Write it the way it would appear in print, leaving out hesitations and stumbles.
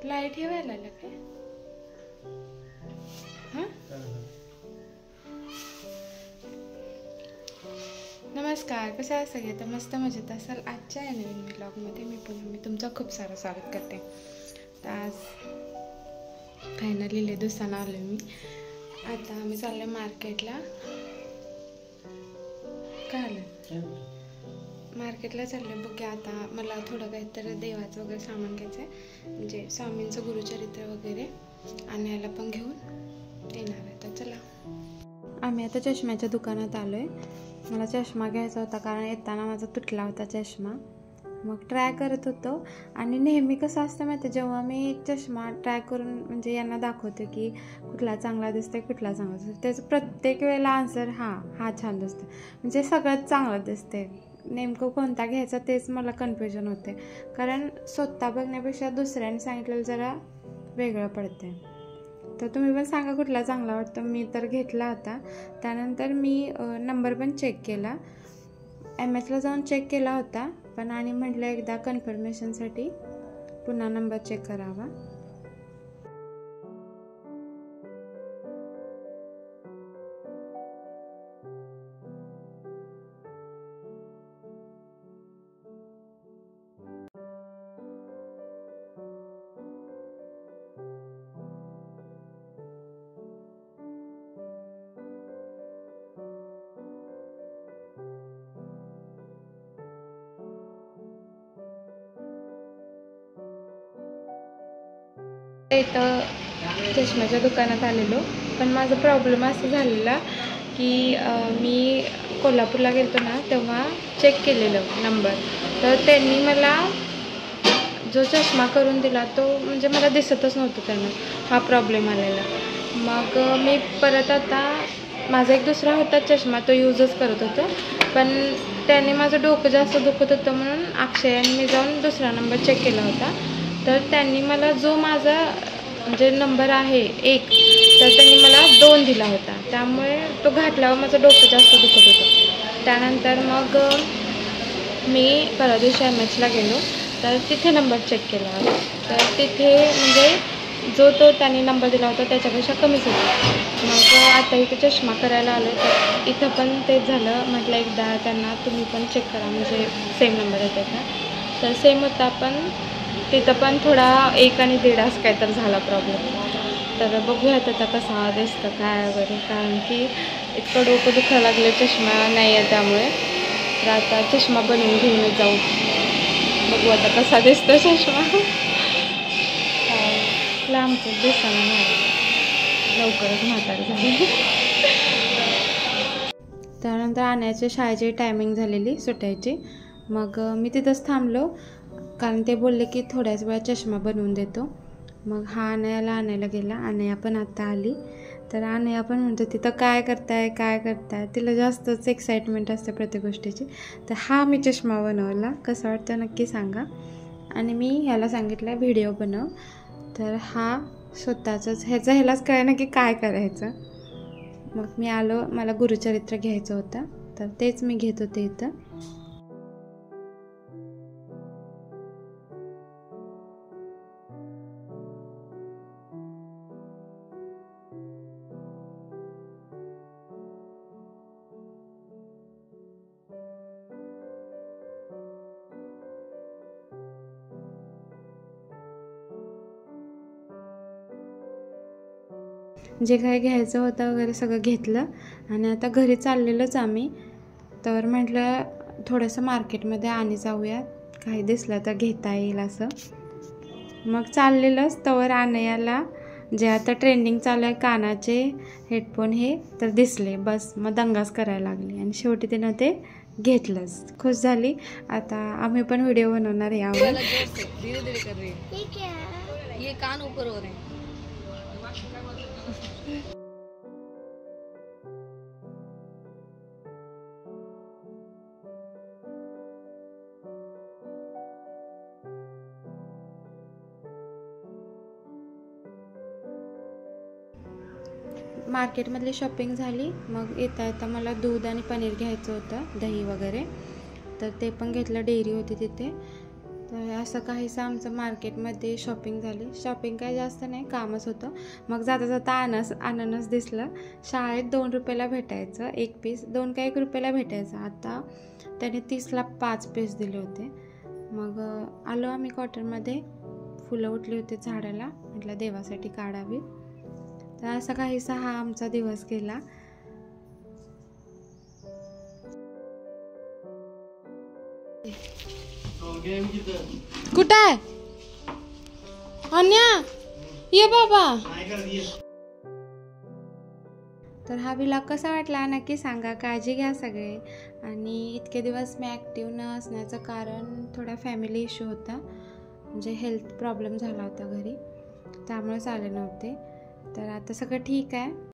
Light हे व्हायला लागलं काय? हां नमस्कार, कसं आहे सगळे? तर मस्त मजेत असाल. आजच्या या नवीन ब्लॉगमध्ये मी तुमचं खूप सारं स्वागत करते. तर आज फायनली लय दिवसानं आलो मी. आता आम्ही चाललो मार्केटला. काय आलं? मार्केटला चालले. बघूया आता मला थोडं काहीतरी देवाचं वगैरे सामान घ्यायचं आहे, म्हणजे स्वामींचं गुरुचरित्र वगैरे आणायला पण घेऊन येणार आहे. तर चला, आम्ही आता चष्म्याच्या दुकानात आलो आहे. मला चष्मा घ्यायचा होता कारण येताना माझा तुटला होता चष्मा. मग ट्राय करत होतो. आणि नेहमी कसं असतं माहिती आहे, जेव्हा मी चष्मा ट्राय करून म्हणजे यांना दाखवते की कुठला चांगला दिसते कुठला चांगला दिसते, त्याचं प्रत्येक वेळेला आन्सर हा छान दिसते, म्हणजे सगळ्यात चांगलं दिसते. नेमकं कोणता घ्यायचा तेच मला कन्फ्युजन होते, कारण स्वतः बघण्यापेक्षा दुसऱ्याने सांगितलेलं जरा वेगळं पडते. तर तुम्ही पण सांगा कुठला चांगला वाटतो. मी तर घेतला होता. त्यानंतर मी नंबर पण चेक केला, MS ला जाऊन चेक केला होता, पण आणि म्हटलं एकदा कन्फर्मेशनसाठी पुन्हा नंबर चेक करावा. इथं चष्म्याच्या दुकानात आलेलो, पण माझा प्रॉब्लेम असा झालेला की मी कोल्हापूरला गेलो ना, तेव्हा चेक केलेलं नंबर, तर त्यांनी मला जो चष्मा करून दिला तो म्हणजे मला दिसतच नव्हतं त्यानं. हा प्रॉब्लेम आलेला. मग मी परत आता माझा एक दुसरा होता चष्मा, तो यूजच करत होतो, पण त्याने माझं डोकं जास्त दुखत होतं म्हणून अक्षयाने मी जाऊन दुसरा नंबर चेक केला होता. तर त्यांनी मला जो माझा म्हणजे नंबर आहे 1, तर त्यांनी मला 2 दिला होता, त्यामुळे तो घातल्यावर माझं डोकं जास्त दुखत होतं. त्यानंतर मग मी परवा दिवशी MS ला गेलो, तर तिथे नंबर चेक केला होता. तर तिथे म्हणजे जो तो त्यांनी नंबर दिला होता त्याच्यापेक्षा कमीच होता. मग आता इथे चष्मा करायला आलो, तर इथं पण तेच झालं. म्हटलं एकदा त्यांना तुम्ही पण चेक करा, म्हणजे सेम नंबर येतात ना. तर सेम होता, पण तिथं पण थोडा 1 आणि 1.5 असं काय तर झाला प्रॉब्लेम. तर बघूयात आता कसा दिसतं काय वगैरे, कारण की इतकं डोकं दुखायला लागलं चष्मा नाही आहे त्यामुळे. तर आता चष्मा बनवून घेऊन जाऊ, बघू आता कसा दिसतो चष्मा. लांबचं दिसायला नाही, लवकरच म्हातारी झाली. त्यानंतर आणायच्या शाळेची टायमिंग झालेली सुटायची. मग मी तिथंच थांबलो, कारण ते बोलले की थोड्याच वेळा चष्मा बनवून देतो. मग हा आणायला गेला. अनया पण आता आली. तर अनया पण म्हणतो तिथं काय करताय. तिला जास्तच एक्साइटमेंट असते प्रत्येक गोष्टीची. तर हा मी चष्मा बनवला, कसं वाटतं नक्की सांगा. आणि मी ह्याला सांगितलं व्हिडिओ बनव. तर हा स्वतःचंच ह्यालाच कळेना ना की काय करायचं. मग मी आलो, मला गुरुचरित्र घ्यायचं होतं, तर तेच मी घेत होते इथं. जे काही घ्यायचं होतं वगैरे सगळं घेतलं. आणि आता घरी चाललेलोच आम्ही. तर म्हटलं थोडंसं मार्केटमध्ये आणि जाऊया, काही दिसलं तर घेता येईल असं. मग चाललेलंच तवर अनयाला जे आता ट्रेंडिंग चालू आहे कानाचे हेडफोन हे तर दिसले. बस मग दंगाच करायला लागली, आणि शेवटी तिनं ते घेतलंच. खुश झाली. आता आम्ही पण व्हिडिओ बनवणार यावर. ये कान ऊपर हो रहे हैं. मार्केटमधली शॉपिंग झाली. मग येता मला दूध आणि पनीर घ्यायचं होतं, दही वगैरे, तर ते पण घेतलं. डेअरी होती तिथे. तर असं काहीसं आमचं मार्केटमध्ये शॉपिंग झाली. शॉपिंग काय जास्त नाही, कामच होतं. मग जाता जाता अननस दिसलं. शाळेत 2 रुपयाला भेटायचं 1 पीस, 2 का 1 रुपयाला भेटायचं. आता त्याने 30ला 5 पीस दिले होते. मग आलो आम्ही कॉटनमध्ये. फुलं उठली होती झाडाला, म्हटलं देवासाठी काढावी. तर असा काहीसा हा आमचा दिवस गेला. कुठं आहे अन्या, ये बाबा. तर हा व्लॉग कसा वाटला नक्की सांगा. काळजी घ्या सगळे. आणि इतके दिवस मी ॲक्टिव्ह न असण्याचं कारण थोडा फॅमिली इश्यू होता, म्हणजे हेल्थ प्रॉब्लेम झाला होता घरी, त्यामुळेच आले नव्हते. तर आता सगळं ठीक आहे.